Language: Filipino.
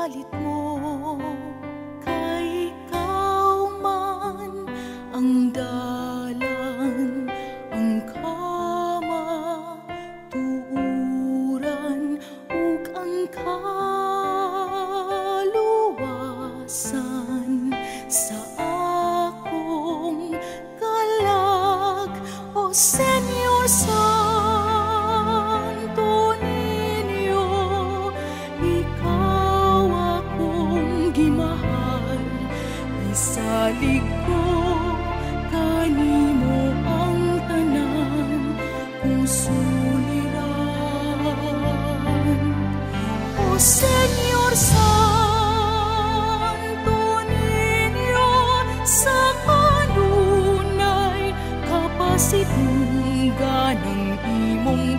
galit mo, kay ikaw man ang dalan, ang kamatuuran, ug ang kaluwasan sa akong kalag, o Senyor Santo Niño. Ikaw akong gimahal, isalig ko kanimo ang tanan kong suliran. O Senyor Santo Niño, sa kanunay kapasidunggan ng imong